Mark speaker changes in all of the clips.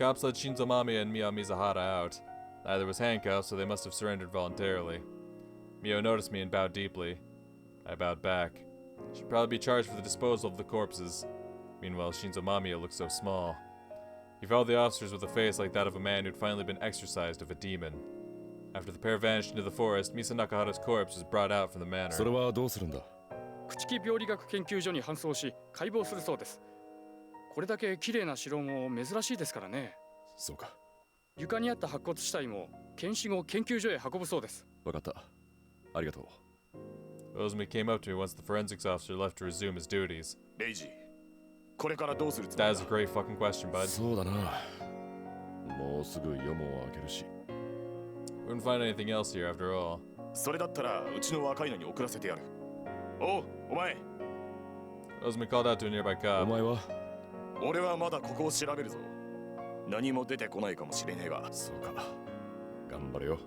Speaker 1: cops led Shinzo Mamiya and Mio Mizuhara out. Neither was handcuffed, so they must have surrendered voluntarily. Mio noticed me and bowed deeply. I bowed back. She'd probably be charged for the disposal of the corpses. Meanwhile, Shinzo Mamiya looked so small. He followed the officers with a face like that of a man who'd finally been exorcised of a demon. After the pair vanished into the forest, Misa Nakahara's corpse was brought out from the manor.
Speaker 2: それはどうするんだ?
Speaker 3: 朽木病理学研究所に搬送し解剖するそうです。これだけ綺麗な城も珍しいですからね。
Speaker 2: そうか。
Speaker 3: 床にあった白骨死体も検視後研究所へ運ぶそうです。
Speaker 2: わかった。ありがとう。
Speaker 1: Ozumi came up to me once the forensics officer left to resume his duties.
Speaker 4: Reiji, これからどうするつもりだ?
Speaker 1: That is a great fucking question, bud.
Speaker 2: そうだな。もうすぐ夜も明けるし。
Speaker 1: We wouldn't find anything else here after all.
Speaker 4: それだったらうちの若いのに送らせてやる。おう、お前。
Speaker 1: Ozumi called out to a nearby cop.
Speaker 2: お前は?
Speaker 4: 俺はまだここを調べるぞ。何も出てこないかもしれねえが。
Speaker 2: そうか。頑張れよ。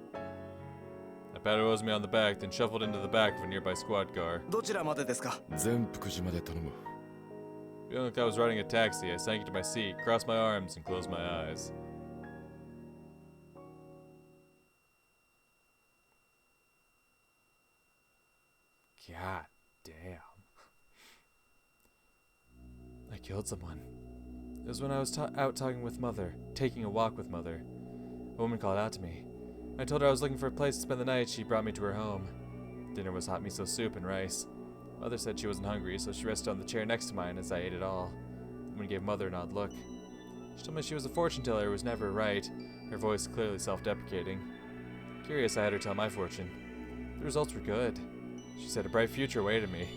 Speaker 1: I patted Ozumi on the back, then shuffled into the back of a nearby squad car.
Speaker 4: どちらまでですか?
Speaker 2: 全福寺まで頼む。
Speaker 1: Feeling like I was riding a taxi, I sank into my seat, crossed my arms, and closed my eyes. God damn. I killed someone. It was when I was out talking with Mother, taking a walk with Mother. A woman called out to me. I told her I was looking for a place to spend the night. She brought me to her home. Dinner was hot miso soup and rice. Mother said she wasn't hungry, so she rested on the chair next to mine as I ate it all. The woman gave Mother an odd look. She told me she was a fortune teller who was never right, her voice clearly self-deprecating. Curious, I had her tell my fortune. The results were good. She said a bright future awaited me.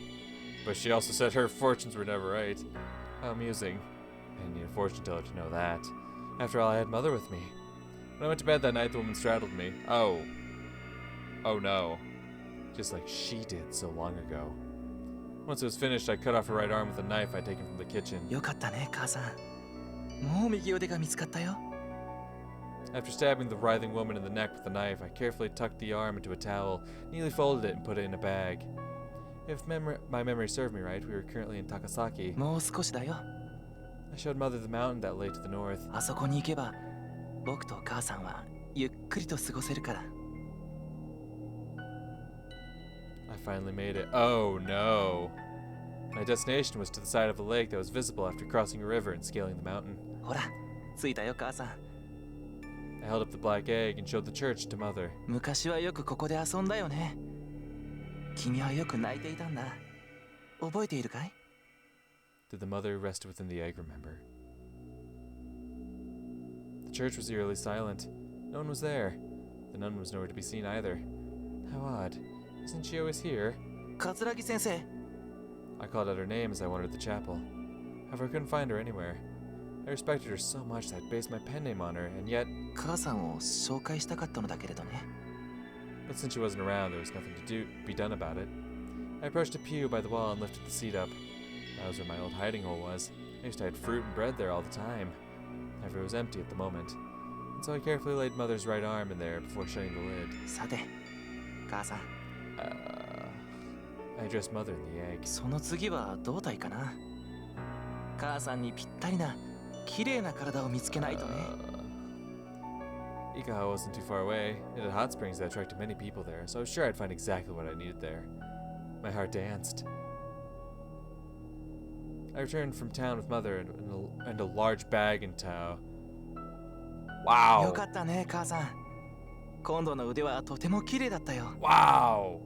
Speaker 1: But she also said her fortunes were never right. How amusing. I didn't need a fortune teller to know that. After all, I had Mother with me. When I went to bed that night, the woman straddled me. Oh. Oh no. Just like she did so long ago. Once it was finished, I cut off her right arm with a knife I'd taken from the kitchen.
Speaker 5: よかったね、母さん。もう右腕が見つかったよ。
Speaker 1: After stabbing the writhing woman in the neck with the knife, I carefully tucked the arm into a towel, neatly folded it, and put it in a bag. If my memory served me right, we were currently in Takasaki.
Speaker 5: もう少しだよ。
Speaker 1: I showed Mother the mountain that lay to the north.
Speaker 5: あそこに行けば、僕と母さんはゆっくりと過ごせるから。
Speaker 1: I finally made it. Oh no! My destination was to the side of a lake that was visible after crossing a river and scaling the mountain.
Speaker 5: ほら、着いたよ、母さん。
Speaker 1: I held up the black egg and showed the church to Mother.
Speaker 5: 昔はよくここで遊んだよね。君はよく泣いていたんだ。覚えているかい?
Speaker 1: Did the mother who rested within the egg remember? The church was eerily silent. No one was there. The nun was nowhere to be seen either. How odd. Isn't she always here?
Speaker 5: 桂木先生。
Speaker 1: I called out her name as I wandered the chapel. However, I couldn't find her anywhere. I respected her so much that I'd based my pen name on her, and yet...
Speaker 5: 母さんを紹介したかったのだけれどね。
Speaker 1: But since she wasn't around, there was nothing to be done about it. I approached a pew by the wall and lifted the seat up. That was where my old hiding hole was. I used to hide fruit and bread there all the time. However, it was empty at the moment. And so I carefully laid Mother's right arm in there before shutting the lid.
Speaker 5: さて、母さん。
Speaker 1: I addressed Mother in the egg.
Speaker 5: その次は胴体かな。母さんにぴったりな綺麗な体を見つけないとね。
Speaker 1: Ikaha wasn't too far away. It had hot springs that attracted many people there, so I was sure I'd find exactly what I needed there. My heart danced. I returned from town with Mother and a large bag in tow. Wow!
Speaker 5: よかったね、母さん。今度の腕はとても綺麗だったよ。
Speaker 1: Wow!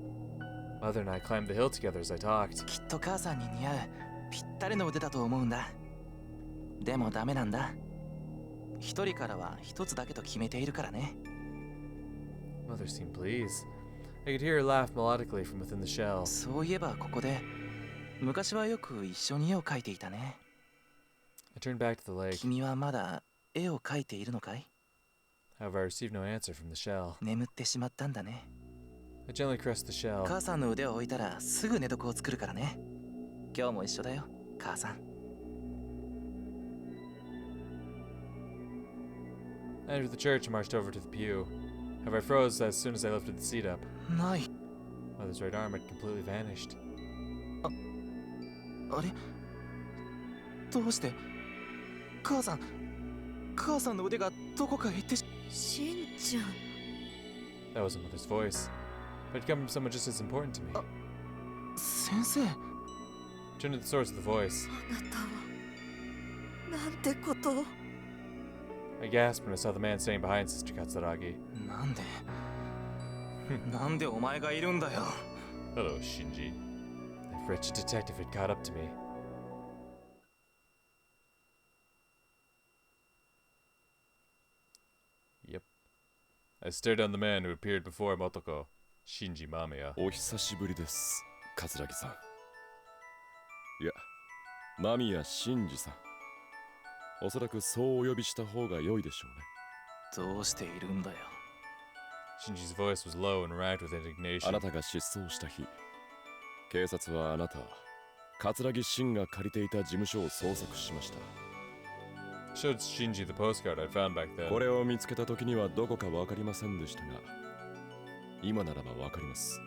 Speaker 1: Mother and I climbed the hill together as I talked.
Speaker 5: きっと母さんに似合うぴったりの腕だと思うんだ。でもダメなんだ。一人からは一つだけと決めているからね。
Speaker 1: Mother seemed pleased. I could hear her laugh melodically from within the shell.
Speaker 5: そういえばここで昔はよく一緒に絵を描いていたね。
Speaker 1: I turned back to the lake.
Speaker 5: 君はまだ絵を描いているのかい?
Speaker 1: However, I received no answer from the shell.
Speaker 5: 眠ってしまったんだね。
Speaker 1: I gently caressed the shell.
Speaker 5: 母さんの腕を置いたらすぐ寝床を作るからね。今日も一緒だよ、母さん。
Speaker 1: I entered the church and marched over to the pew. However, I froze as soon as I lifted the seat up.
Speaker 5: ない。
Speaker 1: Mother's right arm had completely vanished.
Speaker 5: あれどうして母さん母さんの腕がどこかへ行ってし
Speaker 6: しんちゃん
Speaker 1: That was a mother's voice. But it came from someone just as important to me.
Speaker 5: 先生
Speaker 1: Turn to the source of the voice.
Speaker 6: あなたはなんてことを
Speaker 1: I gasped when I saw the man standing behind Sister Katsuragi.
Speaker 5: なんでお前がいるんだよ
Speaker 1: Hello, Shinji. That wretched detective had caught up to me. Yep. I stared down the man who appeared before Motoko, Shinji Mamiya.
Speaker 2: お久しぶりです、桂木さん。いや、間宮真司さん。おそらくそうお呼びした方が良いでしょうね。
Speaker 5: どうしているんだよ
Speaker 1: Shinji's voice was low and racked with
Speaker 2: あ
Speaker 1: indignation.
Speaker 2: なたが失踪した日、警察はあなた、桂木真が借りていた事務所を捜索しました。
Speaker 1: Showed Shinji the postcard I'd found back then.
Speaker 2: これを見つけた時にはどこか分かりませんでしたが、今ならば分かります。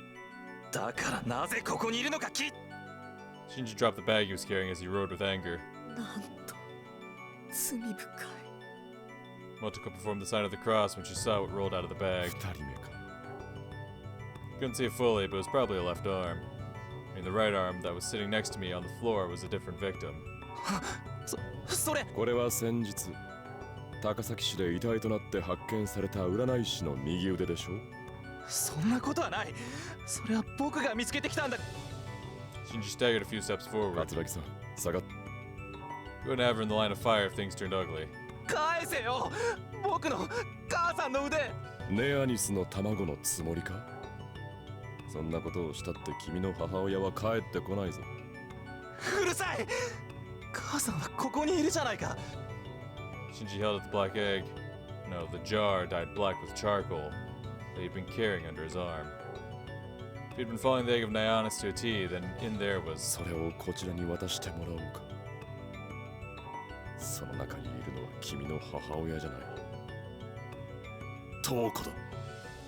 Speaker 5: だからなぜここにいるのか聞い
Speaker 1: Shinji dropped the bag he was carrying as he rode with anger.
Speaker 6: なんと罪深い
Speaker 1: Motoko performed the sign of the cross when she saw what rolled out of the bag.
Speaker 2: 二人目か。
Speaker 1: Couldn't see it fully, but it was probably a left arm. I mean, the right arm that was sitting next to me on the floor was a different victim.
Speaker 5: それ
Speaker 2: これは先日、高崎市で遺体となって発見された占い師の右腕でしょう。
Speaker 5: そんなことはないそれは僕が見つけてきたんだ
Speaker 1: Shinji staggered a few steps forward.
Speaker 2: 桂木さん、下がっ
Speaker 1: Couldn't have her in the line of fire if things turned ugly.
Speaker 5: 返せよ僕の母さんの腕
Speaker 2: ネアニスの卵のつもりか。そんなことをしたって君の母親は帰ってこないぞ。
Speaker 5: うるさい母さんはここにいるじゃないか
Speaker 1: Shinji held up the black egg. No, the jar dyed black with charcoal that he'd been carrying under his arm. If he'd been following the egg of Nionis to a T, then in there was...
Speaker 2: それをこちらに渡してもらおうか。その中にいるのは君の母親じゃない。瞳子だ。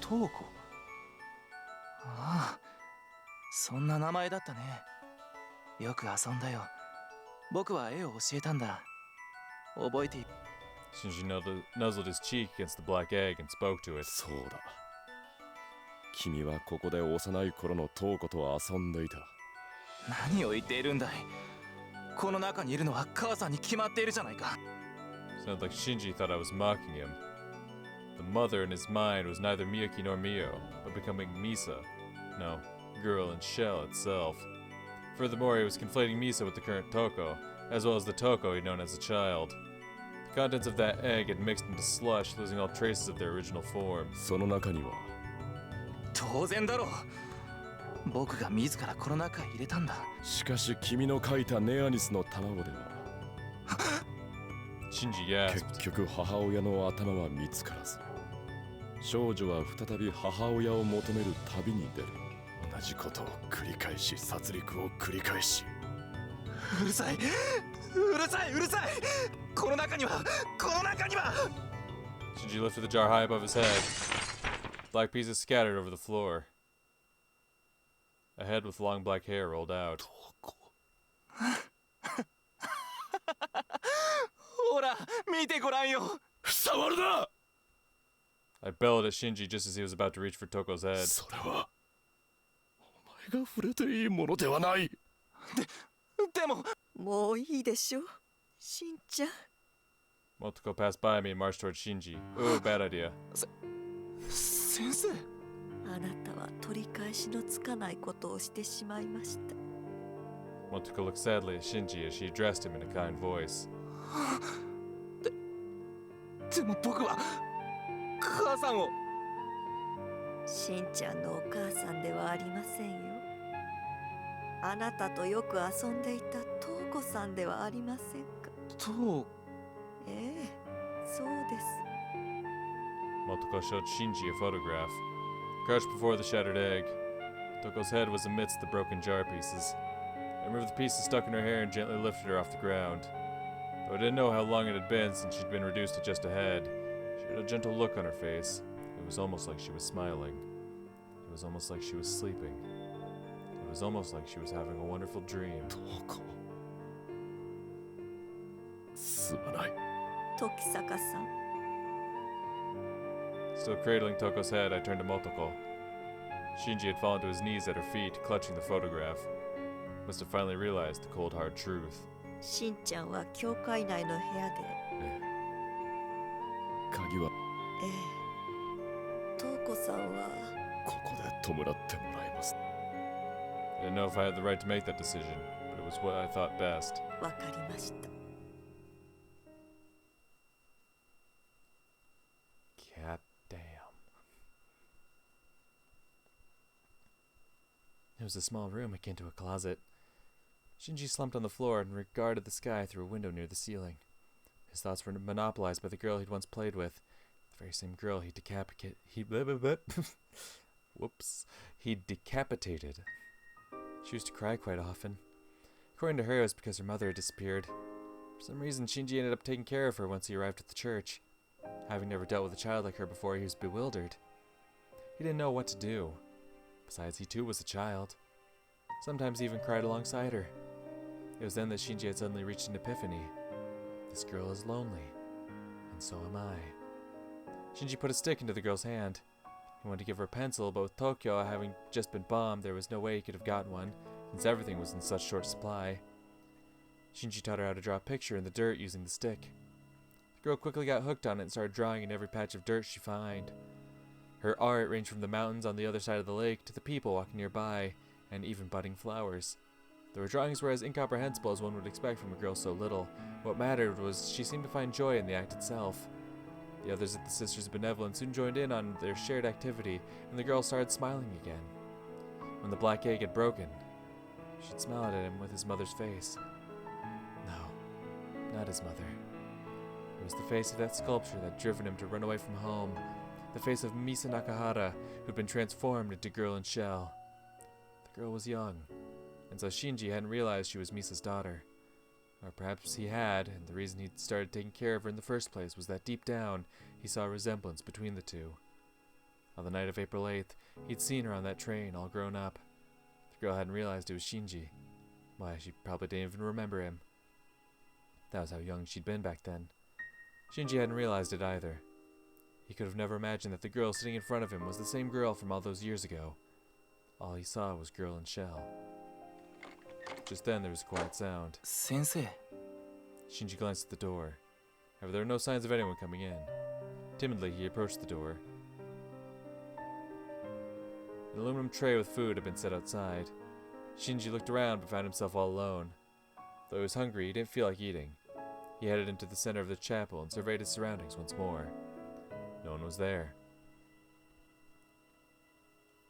Speaker 5: 瞳子ああそんな名前だったねよく遊んだよ僕は絵を教えたんだ覚えている
Speaker 1: Shinji nuzzled his cheek against the black egg and spoke to it.
Speaker 2: そうだ。君はここで幼い頃の瞳子と遊んでいた。
Speaker 5: 何を言っているんだいこの中にいるのは母さんに決まっているじゃないか
Speaker 1: Sounded like Shinji thought I was mocking him. The mother in his mind was neither Miyuki nor Mio, but becoming Misa. No, girl and shell itself. Furthermore, he was conflating Misa with the current Toko, as well as the Toko he'd known as a child. The contents of that egg had mixed into slush, losing all traces of their original form.
Speaker 2: その中には
Speaker 5: 当然だろう僕が自らこの中へ入れたんだ
Speaker 2: しかし君の描いたネアニスの卵では
Speaker 1: Shinji gasped.
Speaker 2: 結局母親の頭は見つからず、少女は再び母親を求める旅に出る。同じことを繰り返し殺戮を繰り返し。
Speaker 5: うるさいうるさいうるさいこの中には
Speaker 1: Shinji lifted the jar high above his head. Black pieces scattered over the floor. A head with long black hair rolled out.
Speaker 5: ほら見てごらんよ
Speaker 2: 触るな
Speaker 1: I bellowed at Shinji just as he was about to reach for Toko's head.
Speaker 2: それはお前が触れていいものではない。
Speaker 5: でも
Speaker 6: もういいでしょしんちゃん
Speaker 1: Motoko passed by me and marched towards Shinji. Ooh, bad idea.
Speaker 5: 先生
Speaker 6: あなたは取り返しのつかないことをしてしまいました
Speaker 1: Motoko looked sadly at Shinji as she addressed him in a kind voice.
Speaker 5: でも僕は母さんを
Speaker 6: しんちゃんのお母さんではありませんよあなたとよく遊んでいた瞳子さんではありませんか
Speaker 5: と
Speaker 6: ええそうです
Speaker 1: Motoko showed Shinji a photograph. Crouched before the shattered egg, Toko's head was amidst the broken jar pieces. I removed the pieces stuck in her hair and gently lifted her off the ground. Though I didn't know how long it had been since she'd been reduced to just a head, she had a gentle look on her face. It was almost like she was smiling. It was almost like she was sleeping. It was almost like she was having a wonderful dream.
Speaker 2: 瞳子、すまない。
Speaker 6: 時坂さん。
Speaker 1: Still cradling Toko's head, I turned to Motoko. Shinji had fallen to his knees at her feet, clutching the photograph. Must have finally realized the cold, hard truth.
Speaker 6: しんちゃんは教会内の部屋で、
Speaker 2: 鍵は
Speaker 6: ええ、東子さんは
Speaker 2: ここで弔ってもらいます。
Speaker 1: I didn't know if I had the right to make that decision, but it was what I thought best.
Speaker 6: わかりました。
Speaker 1: God damn. It was a small room akin to a closet. Shinji slumped on the floor and regarded the sky through a window near the ceiling. His thoughts were monopolized by the girl he'd once played with, the very same girl he decapitated. She used to cry quite often. According to her, it was because her mother had disappeared. For some reason, Shinji ended up taking care of her once he arrived at the church. Having never dealt with a child like her before, he was bewildered. He didn't know what to do. Besides, he too was a child. Sometimes he even cried alongside her. It was then that Shinji had suddenly reached an epiphany. This girl is lonely, and so am I. Shinji put a stick into the girl's hand. He wanted to give her a pencil, but with Tokyo having just been bombed, there was no way he could have gotten one, since everything was in such short supply. Shinji taught her how to draw a picture in the dirt using the stick. The girl quickly got hooked on it and started drawing in every patch of dirt she found. Her art ranged from the mountains on the other side of the lake to the people walking nearby, and even budding flowers. Though her drawings were as incomprehensible as one would expect from a girl so little, what mattered was she seemed to find joy in the act itself. The others at the Sisters of Benevolence soon joined in on their shared activity, and the girl started smiling again. When the black egg had broken, she'd smiled at him with his mother's face. No, not his mother. It was the face of that sculpture that had driven him to run away from home, the face of Misa Nakahara, who'd been transformed into girl in shell. The girl was young, and so Shinji hadn't realized she was Misa's daughter. Or perhaps he had, and the reason he'd started taking care of her in the first place was that deep down he saw a resemblance between the two. On the night of April 8th, he'd seen her on that train, all grown up. The girl hadn't realized it was Shinji. Why, she probably didn't even remember him. That was how young she'd been back then. Shinji hadn't realized it either. He could have never imagined that the girl sitting in front of him was the same girl from all those years ago. All he saw was girl in shell. Just then there was a quiet sound.
Speaker 5: 先生
Speaker 1: Shinji glanced at the door. However, there were no signs of anyone coming in. Timidly, he approached the door. An aluminum tray with food had been set outside. Shinji looked around but found himself all alone. Though he was hungry, he didn't feel like eating. He headed into the center of the chapel and surveyed his surroundings once more. No one was there.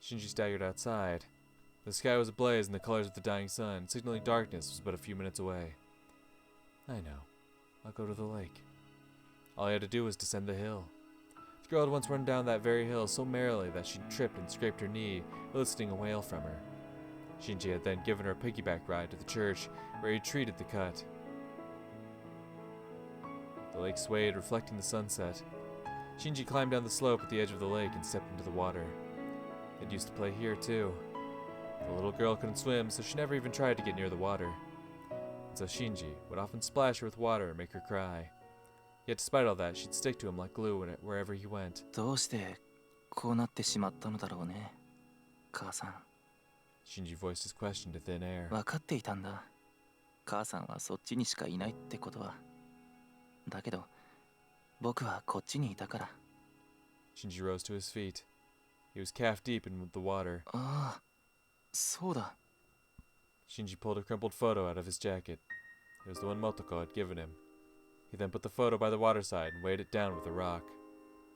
Speaker 1: Shinji staggered outside. The sky was ablaze in the colors of the dying sun, signaling darkness was but a few minutes away. I know. I'll go to the lake. All he had to do was descend the hill. The girl had once run down that very hill so merrily that she'd tripped and scraped her knee, eliciting a wail from her. Shinji had then given her a piggyback ride to the church, where he treated the cut. The lake swayed, reflecting the sunset. Shinji climbed down the slope at the edge of the lake and stepped into the water. It used to play here, too. The little girl couldn't swim, so she never even tried to get near the water. And so Shinji would often splash her with water and make her cry. Yet despite all that, she'd stick to him like glue wherever he went.
Speaker 5: どうしてこうなってしまったのだろうね母さん
Speaker 1: Shinji voiced his question to thin air.
Speaker 5: 分かっていたんだ母さんはそっちにしかいないってことはだけど僕はこっちにいたから
Speaker 1: Shinji rose to his feet. He was calf deep in the water.
Speaker 5: ああそうだ
Speaker 1: Shinji pulled a crumpled photo out of his jacket. It was the one Motoko had given him. He then put the photo by the waterside and weighed it down with a rock.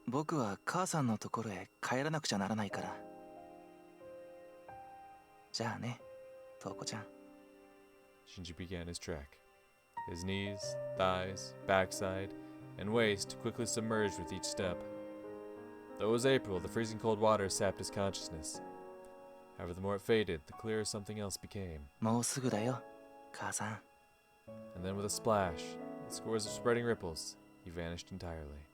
Speaker 5: 僕は母さんのところへ帰らなくちゃならないからじゃあねトウコちゃん
Speaker 1: Shinji began his trek. His knees, thighs, backside, and waist quickly submerged with each step. Though it was April, the freezing cold water sapped his consciousness. However, the more it faded, the clearer something else became.
Speaker 5: もうすぐだよ母さん
Speaker 1: And then with a splash, and scores of spreading ripples, he vanished entirely.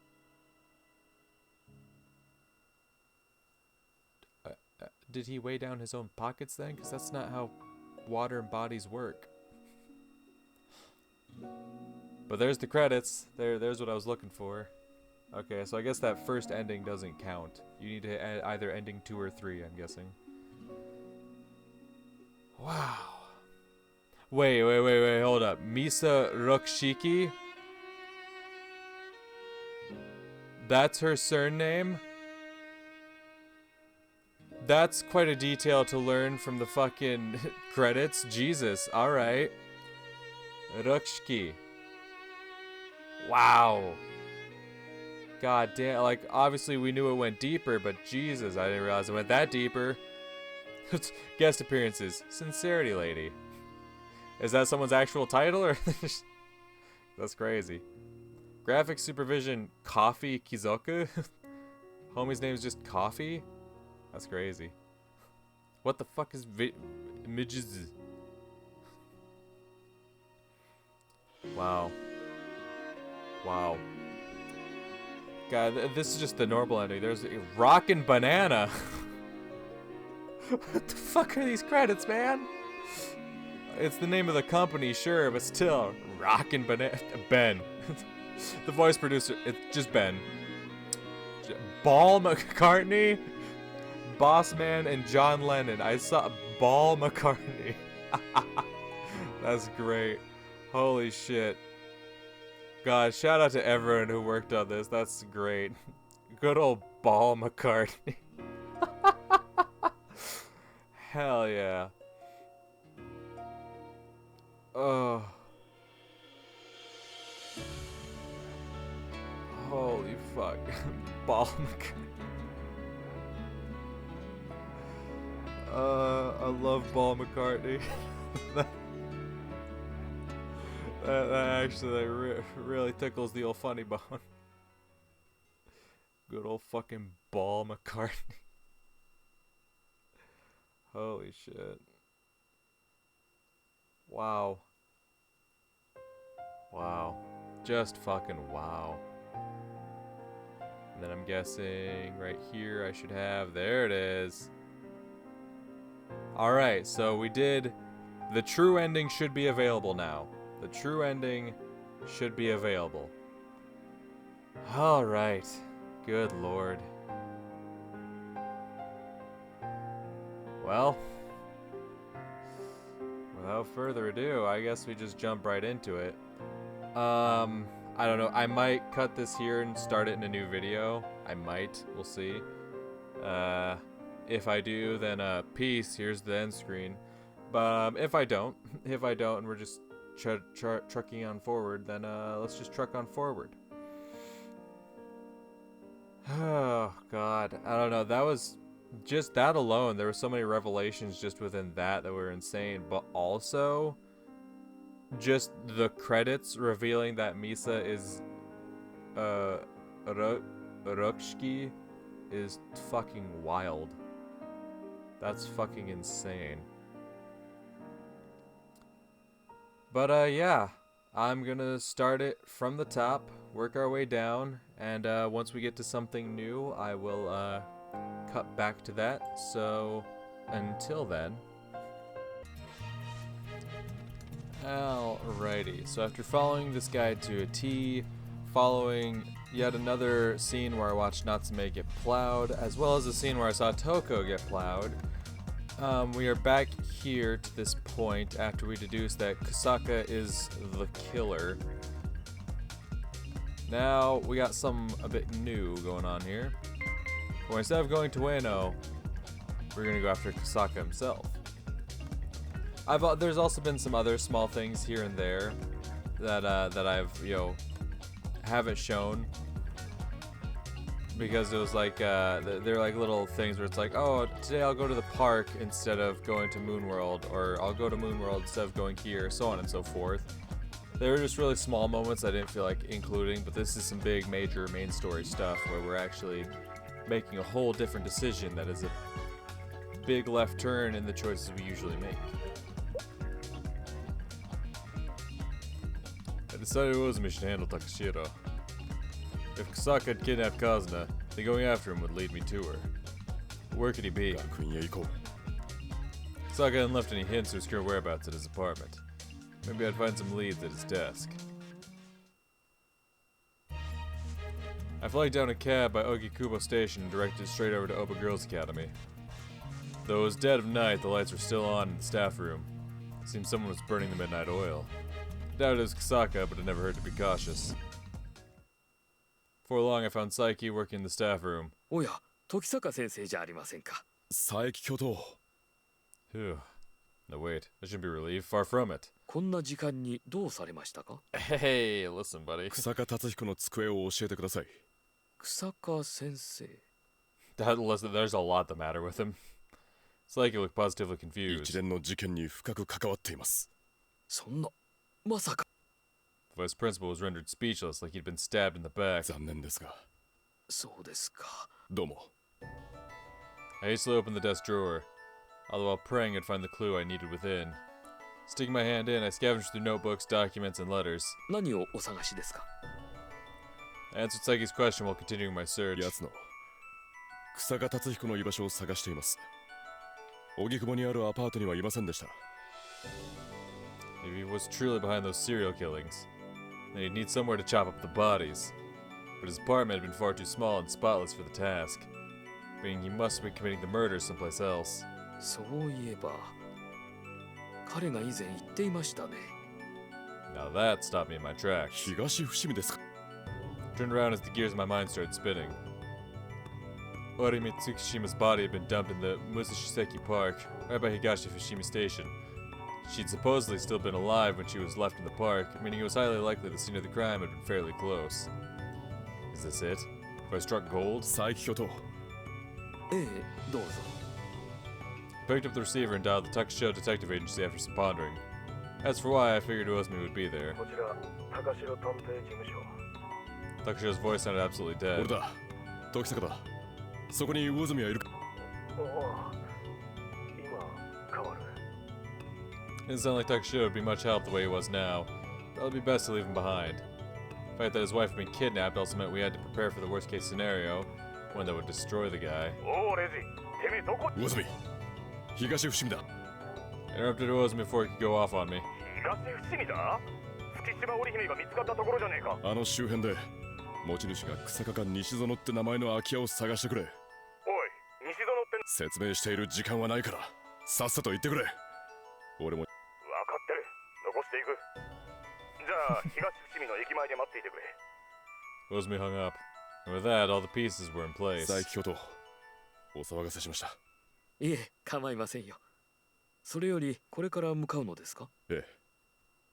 Speaker 1: Did he weigh down his own pockets then? Because that's not how water and bodies work. But there's the credits. There's what I was looking for. Okay, so I guess that first ending doesn't count. You need to either ending 2 or 3, I'm guessing. Wow. Wait, hold up. Misa Rokshiki? That's her surname? That's quite a detail to learn from the fucking credits. Jesus, alright. Rokshiki. Wow. God damn, like, obviously we knew it went deeper, but Jesus, I didn't realize it went that deeper. Guest appearances. Sincerity Lady. Is that someone's actual title, or? That's crazy. Graphic supervision, Coffee Kizoku? Homie's name is just Coffee? That's crazy. What the fuck is midges? Wow. Wow. God, this is just the normal ending. There's a Rockin' Banana. What the fuck are these credits, man? It's the name of the company, sure, but still. Rockin' Banana. Ben. The voice producer, it's just Ben. Paul McCartney, Boss Man, and John Lennon. I saw Paul McCartney. That's great. Holy shit. God, shout out to everyone who worked on this. That's great. Good old Paul McCartney. Hell yeah. Oh. Holy fuck. Paul McCartney. I love Paul McCartney. that actually really tickles the old funny bone. Good old fucking Paul McCartney. Holy shit. Wow. Wow. Just fucking wow. And then I'm guessing right here I should have, there it is. Alright, so we did, the true ending should be available now. The true ending should be available. Alright. Good lord. Well, without further ado, I guess we just jump right into it. I don't know, I might cut this here and start it in a new video. I might, we'll see. If I do, then peace, here's the end screen. But if I don't and we're just trucking on forward, then let's just truck on forward. Oh god, I don't know, that was just that alone. There were so many revelations just within that were insane, but also just the credits revealing that Misa is Rokshiki is fucking wild. That's fucking insane. But yeah, I'm gonna start it from the top, work our way down, and once we get to something new, I will cut back to that. So until then. Alrighty, so after following this guide to a T, following yet another scene where I watched Natsume get plowed, as well as a scene where I saw Toko get plowed, we are back here to this point after we deduce that Kusaka is the killer. Now, we got something a bit new going on here. Where instead of going to Ueno, we're gonna go after Kusaka himself. There's also been some other small things here and there that I've, haven't shown, because it was like they're like little things where it's like, oh, today I'll go to the park instead of going to Moonworld, or I'll go to Moonworld instead of going here, so on and so forth. They were just really small moments I didn't feel like including, but this is some big major main story stuff where we're actually making a whole different decision that is a big left turn in the choices we usually make. I decided it was a mission to handle Takashiro. If Kusaka had kidnapped Kazuna, then going after him would lead me to her. Where could he be? Kusaka hadn't left any hints or secure whereabouts at his apartment. Maybe I'd find some leads at his desk. I flagged down a cab by Ogikubo Station and directed straight over to Oba Girls Academy. Though it was dead of night, the lights were still on in the staff room. It seemed someone was burning the midnight oil. I doubted it was Kusaka, but it never hurt to be cautious. Before long, I found Saiki working in the staff room.
Speaker 3: おや、時坂先生じゃありませんか。
Speaker 2: 佐伯教頭。
Speaker 1: Phew. No, wait. I shouldn't be relieved. Far from it.
Speaker 3: こんな時間にどうされましたか。
Speaker 1: Hey, listen, buddy.
Speaker 2: 草加達彦の机を教えてください。
Speaker 3: 草加先生。
Speaker 1: Listen, there's a lot the matter with him. Saiki looked positively
Speaker 2: 一
Speaker 1: confused.
Speaker 2: 連の事件に深く関わっています。
Speaker 3: そんな、まさか。
Speaker 1: The vice principal was rendered speechless, like he'd been stabbed in the back.
Speaker 2: 残念ですが。
Speaker 3: そうですか。
Speaker 2: どうも。
Speaker 1: I hastily opened the desk drawer, although while praying I'd find the clue I needed within. Sticking my hand in, I scavenged through notebooks, documents, and letters.
Speaker 3: 何をお探しですか。
Speaker 1: I answered Saiki's question while continuing my search.
Speaker 2: 奴の草加達彦の居場所を探しています。荻窪にあるアパートにはいませんでした。
Speaker 1: Maybe he was truly behind those serial killings. Then he'd need somewhere to chop up the bodies. But his apartment had been far too small and spotless for the task, meaning he must have been committing the murders someplace else.
Speaker 3: そういえば、彼が以前言っていましたね。
Speaker 1: Now that stopped me in my tracks.
Speaker 2: 東伏見ですか。
Speaker 1: Turned around as the gears of my mind started spinning. Orimi Tsukishima's body had been dumped in the Musashiseki Park, right by Higashi Fushimi Station. She'd supposedly still been alive when she was left in the park, meaning it was highly likely the scene of the crime had been fairly close. Is this it? Have I struck gold?
Speaker 2: 佐伯教頭。
Speaker 3: ええ、どうぞ。
Speaker 1: I picked up the receiver and dialed the Takusho Detective Agency after some pondering. As for why, I figured Uozumi would be there.
Speaker 7: こちら高城探偵事務所。
Speaker 1: Takusho's voice sounded absolutely
Speaker 2: 俺
Speaker 1: dead.
Speaker 2: だ。時坂だ。そこに魚住はいるか。
Speaker 7: おお、今変わる。
Speaker 1: It didn't sound like Takusho would be much help the way he was now. Probably be best to leave him behind. The fact that his wife had been kidnapped also meant we had to prepare for the worst case scenario, one that would destroy the guy.
Speaker 7: おお、レジ、てめえどこ。
Speaker 2: 魚住。東伏見だ。
Speaker 1: I interrupted Uozumi before he could go off on me.
Speaker 7: 東伏見だ。月島織姫が見つかったところじゃねえか。
Speaker 2: あの周辺で持ち主が草加か西園って名前の空き家を探してくれ。
Speaker 7: おい、西園って
Speaker 2: 説明している時間はないからさっさと言ってくれ。俺も。
Speaker 7: 分かってる。残していく。じゃあ東伏見の駅前で待っていてくれ。
Speaker 1: Uozumi hung up. And with that, all the pieces were in place.
Speaker 2: 佐伯教頭、お騒がせしました。
Speaker 3: いえ、構いませんよ。それより、これから向かうのですか。
Speaker 2: ええ。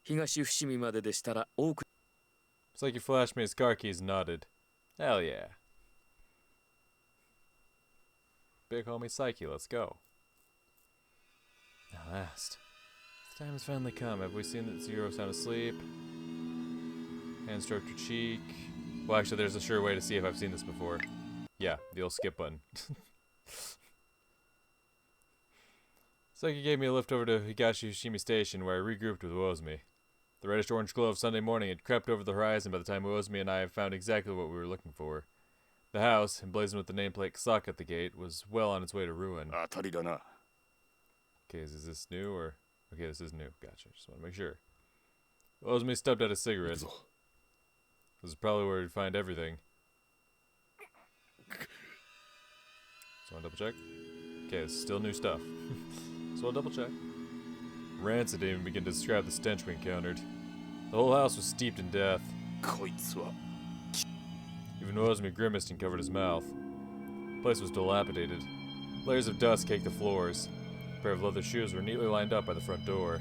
Speaker 3: 東伏見まででしたら多く。
Speaker 1: It's like he flashed me his car keys and nodded. Hell yeah. Big homie Psyche, let's go. At last. The time has finally come. Have we seen that Zero sound asleep? Hand stroked her cheek. Well, actually, there's a sure way to see if I've seen this before. Yeah, the old skip button. Psyche gave me a lift over to Higashi Fushimi Station, where I regrouped with Uozumi. The reddish-orange glow of Sunday morning had crept over the horizon by the time Uozumi and I had found exactly what we were looking for. The house, emblazoned with the nameplate Kusaka at the gate, was well on its way to ruin.
Speaker 4: 当たりだな。
Speaker 1: Okay, is this new or... Okay, this is new. Gotcha. Just want to make sure. Uozumi stubbed out a cigarette.
Speaker 2: 行くぞ。
Speaker 1: This is probably where we'd find everything. Just want to double check. Okay, it's still new stuff. So I'll double check. Rancid didn't even begin to describe the stench we encountered. The whole house was steeped in death.
Speaker 4: こいつは。
Speaker 1: Even Uozumi grimaced and covered his mouth. The place was dilapidated. Layers of dust caked the floors. A pair of leather shoes were neatly lined up by the front door.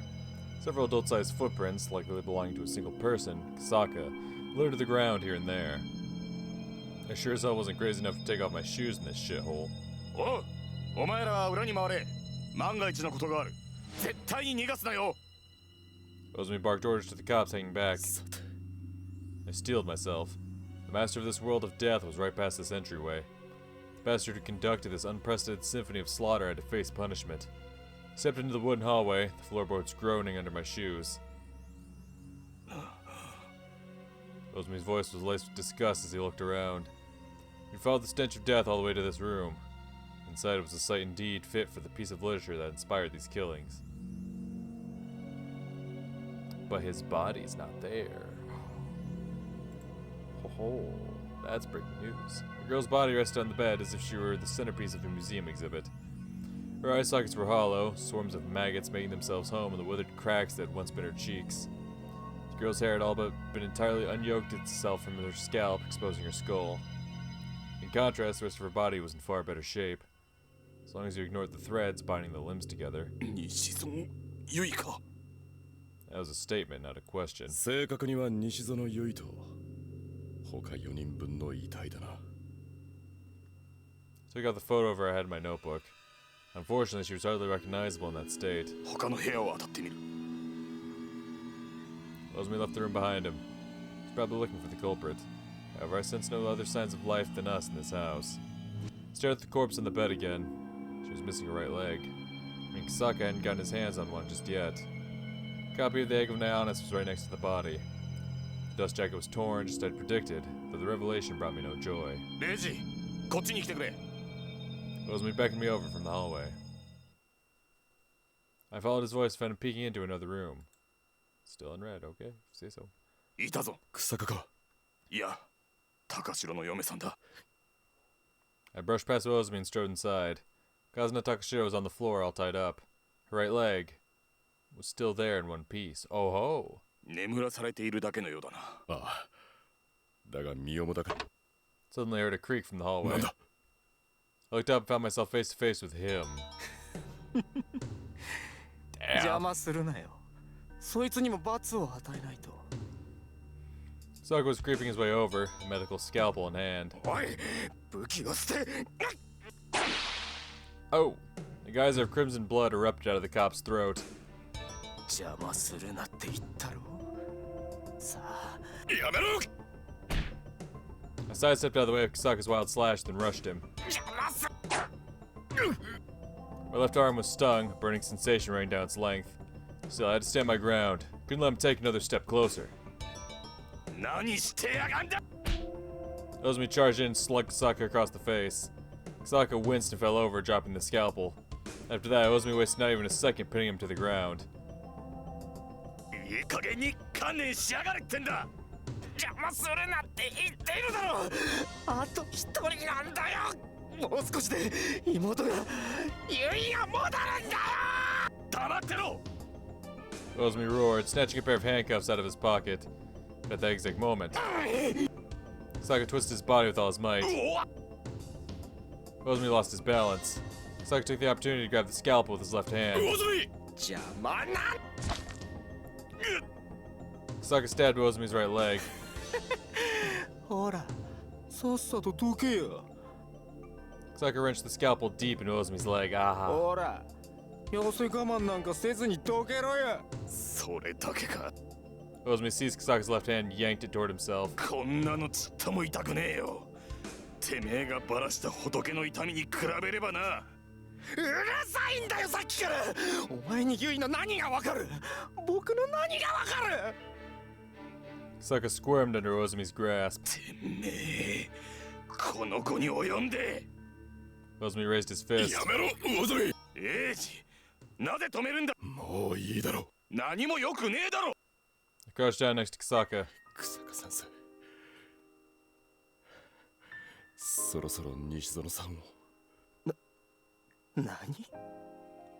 Speaker 1: Several adult-sized footprints, likely belonging to a single person, Kusaka, littered the ground here and there. I sure as hell wasn't crazy enough to take off my shoes in this shithole.
Speaker 4: おう、お前らは裏に回れ。万が一のことがある。絶対に逃がすなよ。
Speaker 1: Uozumi barked orders to the cops hanging back. I steeled myself. The master of this world of death was right past this entryway. The bastard who conducted this unprecedented symphony of slaughter had to face punishment. I stepped into the wooden hallway, the floorboards groaning under my shoes. Uozumi's voice was laced with disgust as he looked around. He followed the stench of death all the way to this room. Inside it was a sight indeed fit for the piece of literature that inspired these killings. But his body's not there. Oh. That's breaking news. The girl's body rested on the bed as if she were the centerpiece of a museum exhibit. Her eye sockets were hollow, swarms of maggots making themselves home in the withered cracks that had once been her cheeks. The girl's hair had all but been entirely unyoked itself from her scalp, exposing her skull. In contrast, the rest of her body was in far better shape, as long as you ignored the threads binding the limbs together.
Speaker 4: 西園ゆいか
Speaker 1: That was a statement, not a question.
Speaker 2: 正確には西園ゆいと他4人分の遺体だな。
Speaker 1: Took out the photo of her I had in my notebook. Unfortunately, she was hardly recognizable in that state.
Speaker 4: 他の部屋を当たってみる
Speaker 1: Osmi left the room behind him. He's probably looking for the culprit. However, I sense no other signs of life than us in this house. Stared at the corpse on the bed again. She was missing her right leg. I mean, Kusaka hadn't gotten his hands on one just yet. A copy of the Egg of Nionis was right next to the body. The dust jacket was torn, just as I'd predicted, but the revelation brought me no joy.
Speaker 4: レイジこっちに来てくれ
Speaker 1: Osmi beckoned me over from the hallway. I followed his voice and found him peeking into another room. Still in red, okay? Say so.
Speaker 4: いたぞ
Speaker 2: 草加か。
Speaker 4: いや高城の嫁さんだ
Speaker 1: I brushed past Osmi and strode inside. Kazuna Takashiro was on the floor, all tied up. Her right leg was still there in one piece. Oh ho!
Speaker 4: 眠らされているだけのようだな
Speaker 2: ああ。だが身重だから。
Speaker 1: Suddenly I heard a creak from the
Speaker 2: な
Speaker 1: hallway.
Speaker 2: んだ
Speaker 1: I looked up and found myself face to face with him.
Speaker 5: 邪魔するなよ。そいつにも罰を与えないと。
Speaker 1: Kusaka was creeping his way over, a medical scalpel in hand.
Speaker 4: おい武器を捨て
Speaker 1: Oh! The geyser of crimson blood erupted out of the cop's throat.
Speaker 5: 邪魔するなって言ったろ。さあ。
Speaker 4: やめろ
Speaker 1: I sidestepped out of the way of Kusaka's wild slash, then rushed him.
Speaker 4: 邪魔す
Speaker 1: My left arm was stung, a burning sensation running down its length. Still, I had to stand my ground. Couldn't let him take another step closer.
Speaker 4: 何してやがんだ
Speaker 1: Osmi charged in and slugged Kusaka across the face. Kusaka winced and fell over, dropping the scalpel. After that, Osmi wasted not even a second pinning him to the ground.
Speaker 4: いい加減に観念しやがれってんだ邪魔するなって言っているだろあと一人なんだよもう少しで妹がゆいが戻るんだよ黙ってろ
Speaker 1: Osmi roared, snatching a pair of handcuffs out of his pocket. At that exact moment, Kusaka twisted his body with all his might. Osmi lost his balance. Kusaka took the opportunity to grab the scalpel with his left hand.
Speaker 4: 邪魔な
Speaker 1: Kusaka stabbed Osmi's right leg.
Speaker 5: ほら、さっさとどけよ。
Speaker 1: Kusaka wrenched the scalpel deep into Osmi's leg. Aha.
Speaker 5: ほら、痩せ我慢なんかせずにどけろよ。
Speaker 4: それだけか
Speaker 1: Osmi seized Kusaka's left hand and yanked it toward himself.
Speaker 4: こんなのちっとも痛くねえよてめえがばらした仏の痛みに比べればなうるさいんだよさっきからお前にゆいの何がわかる僕の何がわかる
Speaker 1: Kusaka squirmed under Osmi's grasp.
Speaker 4: てめえこの子に及んで
Speaker 1: Osmi raised his fist.
Speaker 4: やめろ魚住エイジなぜ止めるんだ
Speaker 2: もういいだろ
Speaker 4: 何もよくねえだろ
Speaker 1: I crouched down next to Kusaka.
Speaker 2: 草加先生そろそろ西園さんを
Speaker 5: 何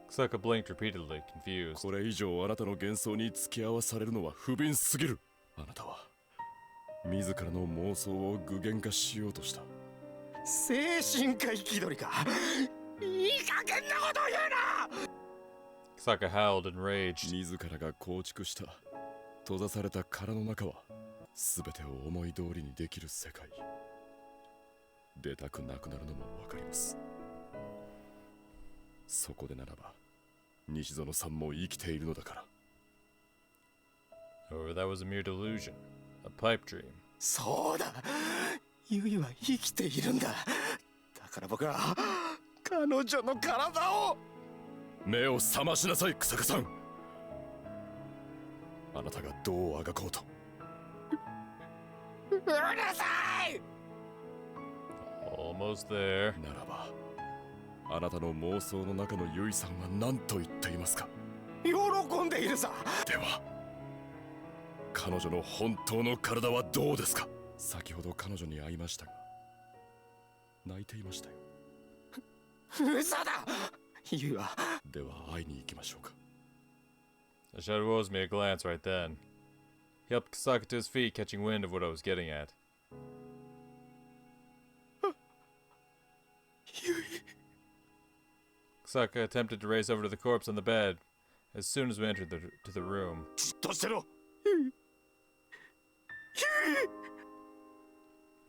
Speaker 1: Kusaka blinked repeatedly, confused.
Speaker 2: これ以上あなたの幻想に付き合わされるのは不憫すぎるあなたは自らの妄想を具現化しようとした
Speaker 5: 精神科生き取りか。
Speaker 4: いい加減なこと言うな
Speaker 1: Kusaka howled in rage.
Speaker 2: 自らが構築した閉ざされた殻の中は全てを思い通りにできる世界出たくなくなるのもわかりますそこでならば西園さんも生きているのだから
Speaker 1: However, that was a mere delusion, a pipe dream.
Speaker 5: そうだ。ゆいは生きているんだ。だから僕は彼女の体を。
Speaker 2: 目を覚ましなさい草加さんあなたがどうあがこうと
Speaker 4: うるさい
Speaker 1: Almost there.
Speaker 2: ならばあなたの妄想の中のゆいさんは何と言っていますか
Speaker 5: 喜んでいるさ。
Speaker 2: では彼女の本当の体はどうですか先ほど彼女に会いましたが泣いていましたよ。
Speaker 4: 嘘だ。ユイは
Speaker 2: では会いに行きましょうか。
Speaker 1: I shot Ozmi a glance right then. He helped Kusaka to his feet, catching wind of what I was getting at.
Speaker 4: ユイ
Speaker 1: Kusaka attempted to race over to the corpse on the bed as soon as we entered the room.
Speaker 4: じっとしてろ。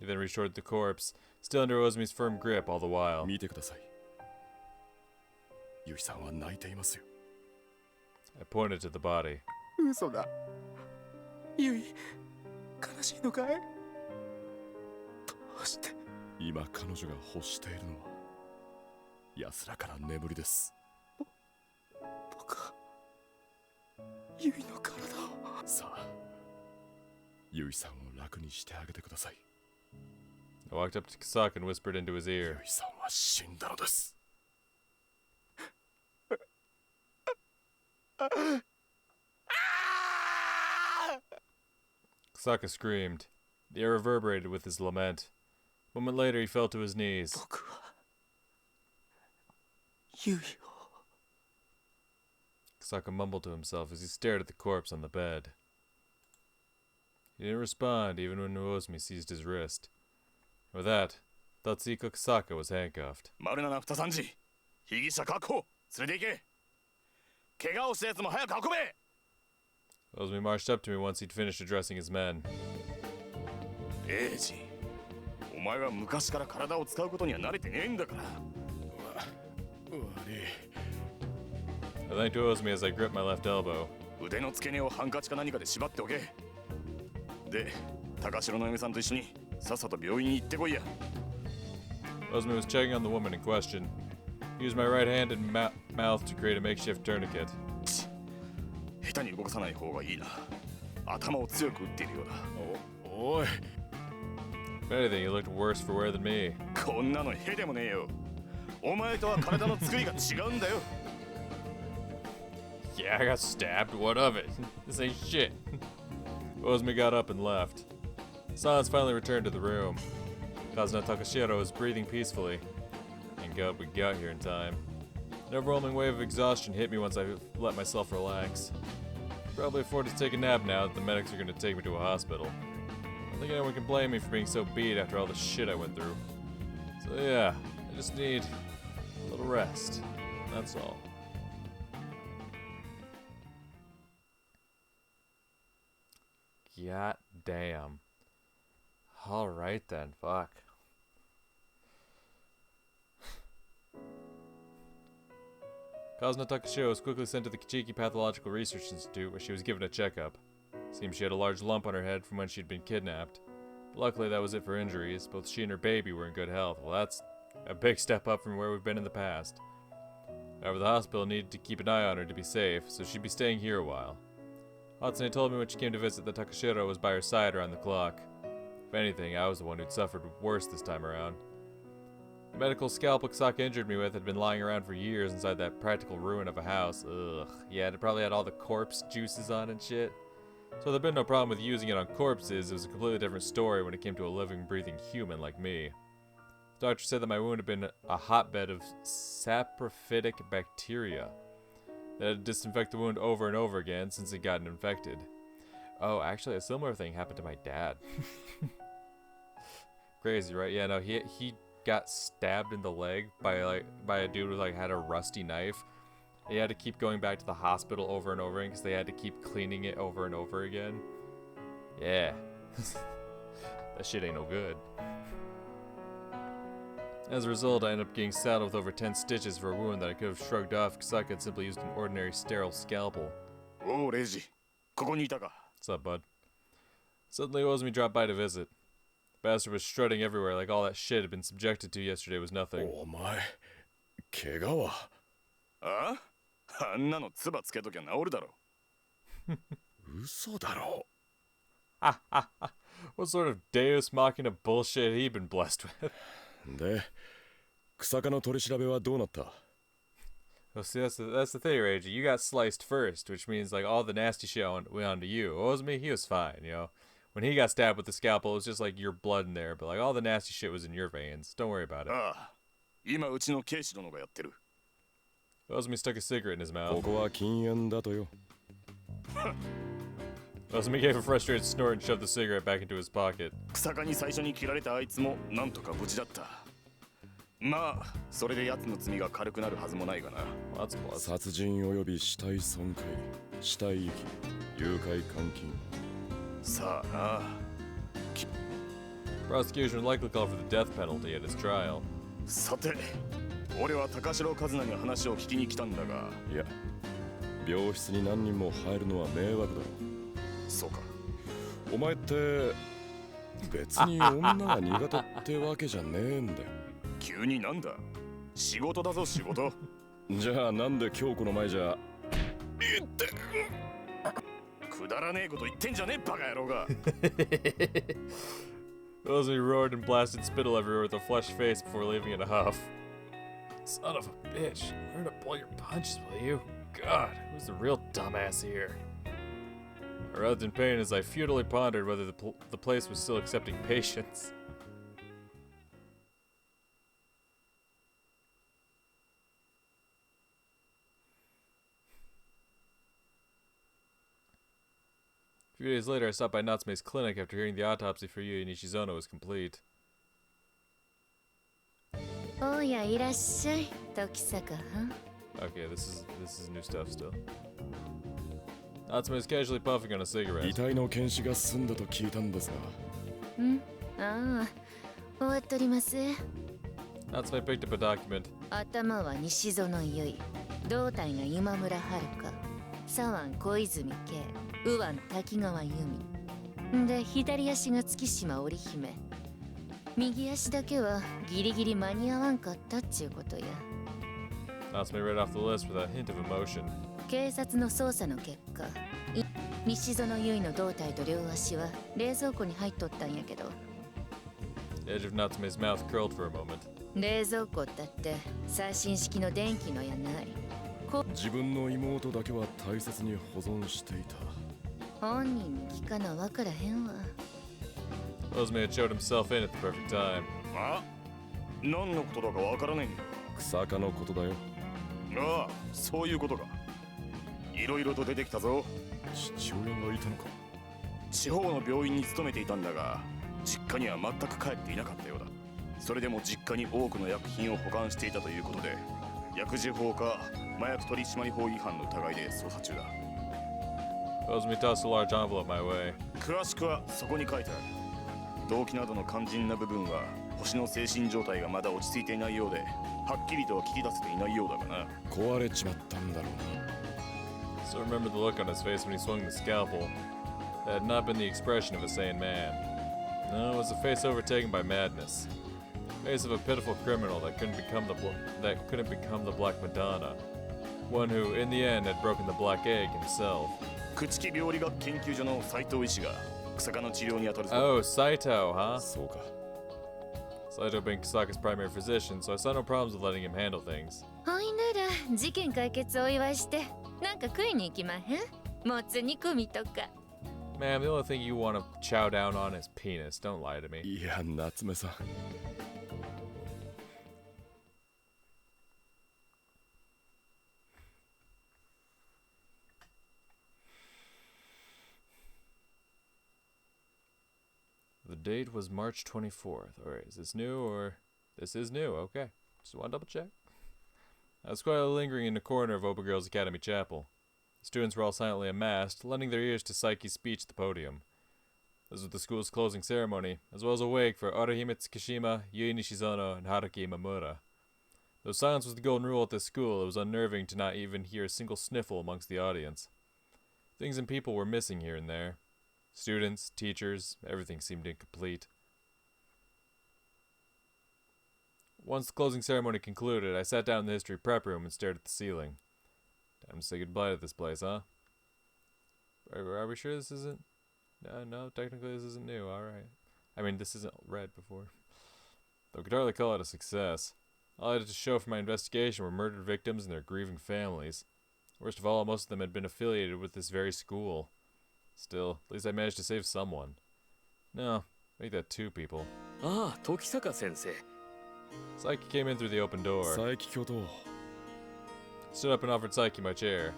Speaker 1: He then reached toward the corpse, still under Ozmi's firm grip all the while.
Speaker 2: 見てください。ユイさんは泣いていますよ。
Speaker 1: I pointed to the body.
Speaker 4: 嘘だ。ユイ、悲しいのかい？どうして？
Speaker 2: 今彼女が欲しているのは安らかな眠りです。
Speaker 4: 僕はユイの体を。
Speaker 2: さあ、ユイさんを楽にしてあげてください。
Speaker 1: I walked up to Kusaka and whispered into his
Speaker 2: ユ
Speaker 1: ear.
Speaker 2: イさんは死んだのです。
Speaker 1: Kusaka screamed. The air reverberated with his lament. A moment later, he fell to his knees.
Speaker 4: 僕はユイを。
Speaker 1: Kusaka mumbled to himself as he stared at the corpse on the bed. He didn't respond even when Ozmi seized his wrist. With that, Tatsuhiko Kusaka was handcuffed.
Speaker 4: 丸七二三時、被疑者確保。連れて行け。怪我をしたやつも早く運べ。
Speaker 1: Ozmi marched up to me once he'd finished addressing his men.
Speaker 4: レイジ、お前は昔から体を使うことには慣れてねえんだから。
Speaker 2: 悪い。
Speaker 1: I thanked Ozmi as I gripped my left elbow.
Speaker 4: 腕の付け根をハンカチか何かで縛っておけ。で、高城の嫁さんと一緒にさっさと病院に行ってこいや。
Speaker 1: Ozmi was checking on the woman in question. He used my right hand and mouth to create a makeshift tourniquet.
Speaker 4: 下手に動かさない方がいいな。頭を強く打っているようだ。
Speaker 2: おい。
Speaker 1: If anything, he looked worse for wear than me.
Speaker 4: こんなのへでもねえよ。お前とは体の作りが違うんだよ。
Speaker 1: Yeah, I got stabbed. What of it? This ain't shit. Ozmi got up and left. Silence finally returned to the room. Kazuna Takashiro was breathing peacefully. Thank God we got here in time. An overwhelming wave of exhaustion hit me once I let myself relax. Probably afford to take a nap now that the medics are going to take me to a hospital. I don't think anyone can blame me for being so beat after all the shit I went through. So yeah, I just need a little rest. That's all. God damn. Alright then, fuck. Kazuna Takashiro was quickly sent to the Kichiki Pathological Research Institute where she was given a checkup. Seems she had a large lump on her head from when she'd been kidnapped. But luckily that was it for injuries. Both she and her baby were in good health. Well, that's a big step up from where we've been in the past. However, the hospital needed to keep an eye on her to be safe, so she'd be staying here a while. Hatsune told me when she came to visit that Takashiro was by her side around the clock. If anything, I was the one who'd suffered worse this time around. The medical scalpel Kusaka injured me with had been lying around for years inside that practical ruin of a house. Ugh. Yeah, it probably had all the corpse juices on and shit. So there'd been no problem with using it on corpses. It was a completely different story when it came to a living, breathing human like me. The doctor said that my wound had been a hotbed of saprophytic bacteria that had to disinfect the wound over and over again since it gotten infected. Oh, actually, a similar thing happened to my dad. Crazy, right? Yeah, no, he got stabbed in the leg by a dude who had a rusty knife. He had to keep going back to the hospital over and over again because they had to keep cleaning it over and over again. Yeah. That shit ain't no good. As a result, I ended up getting saddled with over 10 stitches for a wound that I could have shrugged off because I could simply used an ordinary sterile scalpel.
Speaker 4: Oh, Reiji. ここにいたか。
Speaker 1: What's up, bud? Suddenly, Ozmi dropped by to visit. The bastard was strutting everywhere like all that shit had been subjected to yesterday was nothing.
Speaker 2: お前、怪我は？
Speaker 4: あ？あんなの唾つけときゃ治るだろ。
Speaker 2: 嘘だろ。
Speaker 1: What sort of Deus Machina bullshit had he been blessed with?
Speaker 2: で、Kusakaの取り調べはどうなった？
Speaker 1: Well, see, that's the thing, Reiji. You got sliced first, which means all the nasty shit went on to you. Ozmi, he was fine, you know. When he got stabbed with the scalpel, it was just like your blood in there, but like all the nasty shit was in your veins. Don't worry about it.
Speaker 4: ああ、今うちの警視殿がやってる。
Speaker 1: Ozumi stuck a cigarette in his
Speaker 2: こ
Speaker 1: mouth.
Speaker 2: こは禁煙だとよ。
Speaker 1: Ozumi gave a frustrated snort and shoved the cigarette back into his pocket.
Speaker 4: 草加に最初に切られたあいつもなんとか無事だった。まあ、それで奴の罪が軽くなるはずもないがな。
Speaker 1: Well, that's a plus.
Speaker 2: 殺人及び死体損壊、死体遺棄、誘拐監禁。
Speaker 4: さあな。
Speaker 1: Prosecution would likely call for the death penalty at his trial.
Speaker 4: さて、俺は高城一菜に話を聞きに来たんだが。
Speaker 2: いや、病室に何人も入るのは迷惑だろ。
Speaker 4: そうか。
Speaker 2: お前って別に女が苦手ってわけじゃねえんだよ。
Speaker 4: 急になんだ？仕事だぞ仕事。
Speaker 2: じゃあなんで京子の前じゃ。
Speaker 4: くだらねえこと言ってんじゃねえバカ野郎が。
Speaker 1: Ozumi roared and blasted spittle everywhere with a flushed face before leaving in a huff. Son of a bitch, learn to pull your punches, will you? God, who's the real dumbass here? I writhed in pain as I futilely pondered whether the place was still accepting patients. A few days later, I stopped by Natsume's clinic after hearing the autopsy for Yui Nishizono was complete.
Speaker 8: おやいらっしゃい、時坂はん。
Speaker 1: Okay, this is new stuff still. Natsume is casually puffing on a cigarette.
Speaker 2: 遺体の検視が済んだと聞いたんですが。
Speaker 8: ん？ああ、終わっとります。
Speaker 1: Natsume picked up a document.
Speaker 8: 頭は西園由衣、胴体が今村遥、左腕小泉慶、右腕滝川由美。で、左足が月島織姫。右足だけはギリギリ間に合わんかったっちゅうことや。
Speaker 1: Natsume read off the list with a hint of emotion.
Speaker 8: 警察の捜査の結果、西園由衣の胴体と両足は冷蔵庫に入っとったんやけど。
Speaker 1: The edge of Natsume's mouth curled for a moment.
Speaker 8: 冷蔵庫だって最新式の電気のやない。
Speaker 2: 自分の妹だけは大切に保存していた。
Speaker 8: 本人に聞かなわからへんわ。
Speaker 1: Ozumi had showed himself in at the perfect time.
Speaker 4: あ？何のことだかわからねえんだ。
Speaker 2: 草加のことだよ。
Speaker 4: ああ、そういうことか。いろいろと出てきたぞ。
Speaker 2: 父親がいたのか。
Speaker 4: 地方の病院に勤めていたんだが、実家には全く帰っていなかったようだ。それでも実家に多くの薬品を保管していたということで、薬事法か麻薬取締法違反の疑いで捜査中だ。
Speaker 1: Ozumi tossed a large envelope my way.
Speaker 4: 詳しくはそこに書いてある。動機などの肝心な部分は星の精神状態がまだ落ち着いていないようで、はっきりとは聞き出せていないようだがな。
Speaker 2: 壊れちまったんだろうな。
Speaker 1: So I remembered the look on his face when he swung the scalpel. That had not been the expression of a sane man. No, it was a face overtaken by madness. The face of a pitiful criminal that couldn't become the Black Madonna. One who, in the end, had broken the black egg himself.
Speaker 4: 朽木病理学研究所の斉藤医師が草加の治療に当たるぞ。
Speaker 1: Oh, Saito, huh?
Speaker 2: そうか。
Speaker 1: Saito being Kusaka's primary physician, so I saw no problems with letting him handle things.
Speaker 8: ほいなら事件解決お祝いしてなんか食いに行きまへん？もつ煮込みとか。
Speaker 1: Ma'am, the only thing you want to chow down on is penis. Don't lie to me.
Speaker 2: いや、夏目さん。
Speaker 1: The date was March 24th. Alright, is this new or... This is new, okay. Just want to double check. I was quietly lingering in the corner of Oba Girls Academy Chapel. The students were all silently amassed, lending their ears to Saiki's speech at the podium. This was the school's closing ceremony, as well as a wake for Arahime Tsukishima, Yui Nishizono, and Haruki Imamura. Though silence was the golden rule at this school, it was unnerving to not even hear a single sniffle amongst the audience. Things and people were missing here and there. Students, teachers, everything seemed incomplete. Once the closing ceremony concluded, I sat down in the history prep room and stared at the ceiling. Time to say goodbye to this place, huh? Are we sure this isn't... No, technically this isn't new, alright. I mean, this isn't read before. Though I could hardly call it a success. All I had to show for my investigation were murdered victims and their grieving families. Worst of all, most of them had been affiliated with this very school. Still, at least I managed to save someone. No, make that 2 people.
Speaker 4: ああ、時坂先生。
Speaker 1: Psyche came in through the open door,
Speaker 2: 佐伯教頭
Speaker 1: stood up and offered Psyche my chair.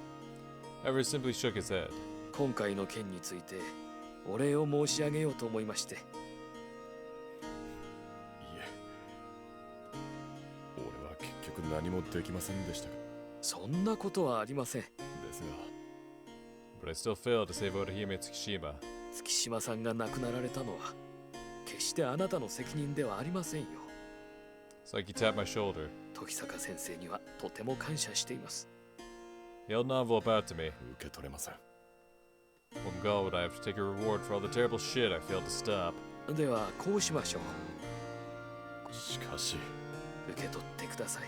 Speaker 1: Everett simply shook his head.
Speaker 4: 今回の件についてお礼を申し上げようと思いまして。
Speaker 2: いえ俺は結局何もできませんでしたが
Speaker 4: そんなことはありません。
Speaker 2: ですが
Speaker 1: But I still failed to save Orihime Tsukishima.
Speaker 4: 月島さんが亡くなられたのは決してあなたの責任ではありませんよ。
Speaker 1: Psyche tapped my shoulder.
Speaker 4: 時坂先生にはとても感謝しています。
Speaker 1: He held an envelope out to me.
Speaker 2: 受け取れません
Speaker 1: What God would I have to take a reward for all the terrible shit I failed to stop?
Speaker 4: ではこうしましょう。
Speaker 2: しかし
Speaker 4: 受け取ってください。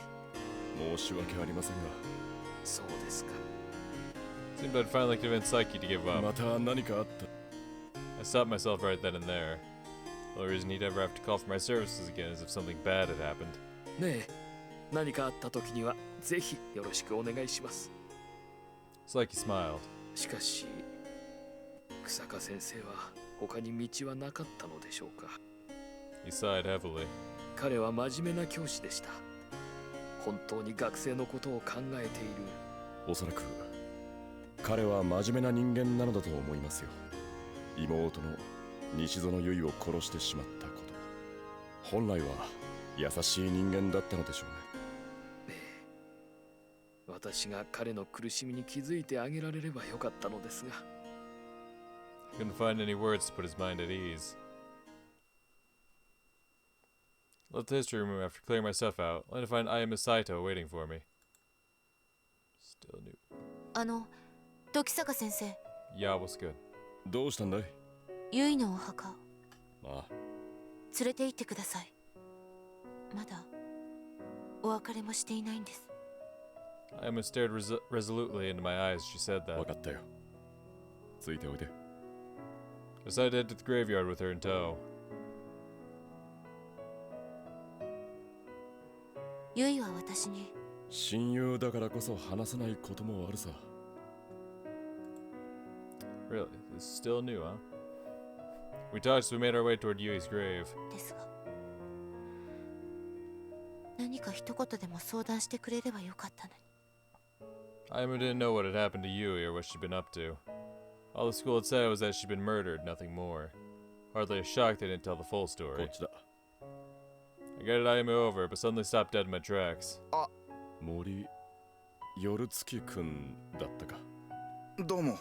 Speaker 2: 申し訳ありませんが
Speaker 4: そうですか。
Speaker 1: Seemed I'd finally convinced Psyche to give up.
Speaker 2: また何かあった
Speaker 1: I stopped myself right then and there. The only reason he'd ever have to call for my services again is if something bad had happened.
Speaker 4: ねえ、何かあった時にはぜひよろしくお願いします。
Speaker 1: Psyche smiled.
Speaker 4: しかし、草加先生は他に道はなかったのでしょうか。
Speaker 1: He sighed heavily.
Speaker 4: 彼は真面目な教師でした。本当に学生のことを考えている。
Speaker 2: おそらく彼は真面目な人間なのだと思いますよ妹の西園結衣を殺してしまったこと本来は優しい人間だったのでしょうね。
Speaker 4: 私が彼の苦しみに気づいてあげられればよかったのですが。
Speaker 1: Couldn't find any words to put his mind at ease. Left the history room after clearing my stuff out, only to find Ayame Saito waiting for me. Still new.
Speaker 8: 時坂先生
Speaker 1: Yeah, what's good?
Speaker 2: どうしたんだい
Speaker 8: 結衣のお墓
Speaker 2: ああ
Speaker 8: 連れて行ってくださいまだお別れもしていないんです
Speaker 1: Ayame stared resolutely into my eyes as she said
Speaker 2: 分
Speaker 1: that.
Speaker 2: かったよついておいで
Speaker 1: I decided to head to the graveyard with her in tow.
Speaker 8: 結衣は私に
Speaker 2: 親友だからこそ話せないこともあるさ
Speaker 1: Really? This is still new, huh? We talked as we made our way toward Yui's grave.
Speaker 8: ですが何か一言でも相談してくれればよかったのに
Speaker 1: Ayame didn't know what had happened to Yui or what she'd been up to. All the school had said was that she'd been murdered, nothing more. Hardly a shock they didn't tell the full
Speaker 2: こ
Speaker 1: story.
Speaker 2: っちだ
Speaker 1: I guided Ayame over, but suddenly stopped dead in my tracks.
Speaker 2: 森夜月くんだったか
Speaker 9: どうも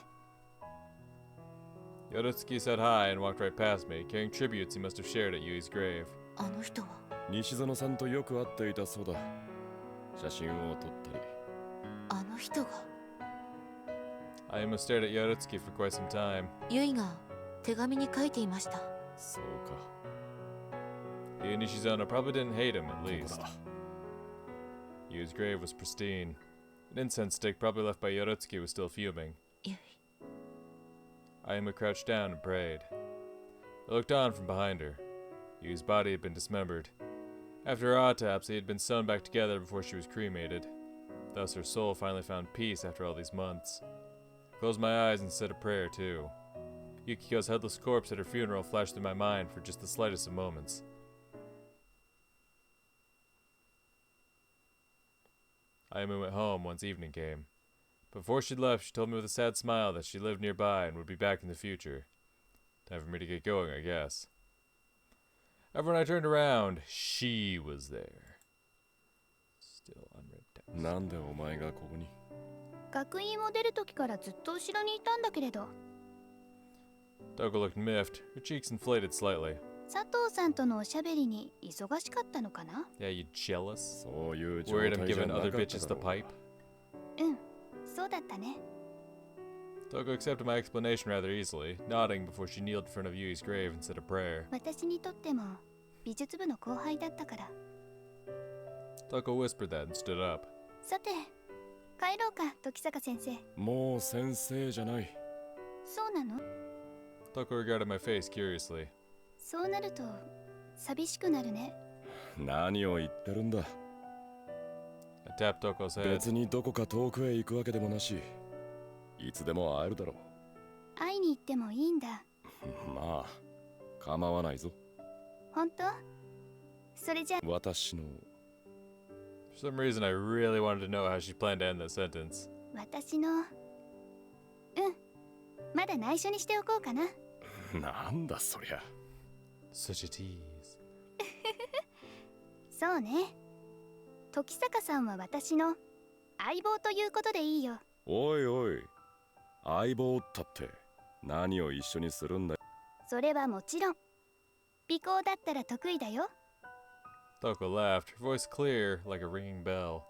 Speaker 1: Yorutsuki said hi and walked right past me, carrying tributes he must have shared at Yui's grave.
Speaker 8: あの人は
Speaker 2: 西園さんとよく会っていたそうだ写真を撮ったり
Speaker 8: あの人が
Speaker 1: Ayame stared at Yorutsuki for quite some time.
Speaker 8: 結衣が手紙に書いていました
Speaker 2: そうか
Speaker 1: Yui and Nishizono probably didn't hate him, at
Speaker 2: こ
Speaker 1: least.
Speaker 2: こだ
Speaker 1: Yui's grave was pristine. An incense stick, probably left by Yorutsuki, was still fuming.
Speaker 8: 結
Speaker 1: Ayame crouched down and prayed. I looked on from behind her. Yui's body had been dismembered. After her autopsy, it had been sewn back together before she was cremated. Thus, her soul finally found peace after all these months. I closed my eyes and said a prayer, too. Yukiko's headless corpse at her funeral flashed through my mind for just the slightest of moments. Ayame went home once evening came. Before she left, she told me with a sad smile that she lived nearby and would be back in the future. Time for me to get going, I guess. However, when I turned around, she was there. Still unread text.
Speaker 2: なんでお前がここに
Speaker 10: 学院を出る時からずっと後ろにいたんだけれど
Speaker 1: Toko looked miffed, her cheeks inflated slightly.
Speaker 10: 佐藤さんとのおしゃべりに忙しかったのかな
Speaker 1: Yeah, you jealous?
Speaker 2: そういう状
Speaker 1: Worried I'm
Speaker 2: 態じゃ
Speaker 1: giving
Speaker 2: なか
Speaker 1: other
Speaker 2: った
Speaker 1: bitches
Speaker 2: だ
Speaker 1: the
Speaker 2: ろう
Speaker 1: pipe?
Speaker 10: うんそうだったね
Speaker 1: Toko accepted my explanation rather easily, nodding before she kneeled in front of Yui's grave and said a prayer.
Speaker 10: 私にとっても美術部の後輩だったから
Speaker 1: Toko whispered that and stood up.
Speaker 10: さて帰ろうか時坂先生
Speaker 2: もう先生じゃない
Speaker 10: そうなの
Speaker 1: Toko regarded my face curiously.
Speaker 10: そうなると寂しくなるね
Speaker 2: 何を言ってるんだ
Speaker 1: I tapped Toko's head.
Speaker 2: 別にどこか遠くへ行くわけでもなしいつでも会えるだろ
Speaker 10: 会いに行ってもいいんだ
Speaker 2: うまあ構わないぞ。
Speaker 10: 本当？それじゃ
Speaker 2: 私の
Speaker 1: For some reason, I really wanted to know how she planned to end that sentence.
Speaker 10: 私のまだ内緒にしておこうかな。
Speaker 2: なんだそりゃ。
Speaker 1: Such a tease.
Speaker 10: そうね。時坂さんは私の相棒ということでいいよ。
Speaker 2: おいおい、相棒ったって何を一緒にするんだよ。
Speaker 10: それはもちろん尾行だったら得意だよ。
Speaker 1: Toko laughed, her voice clear like a ringing bell.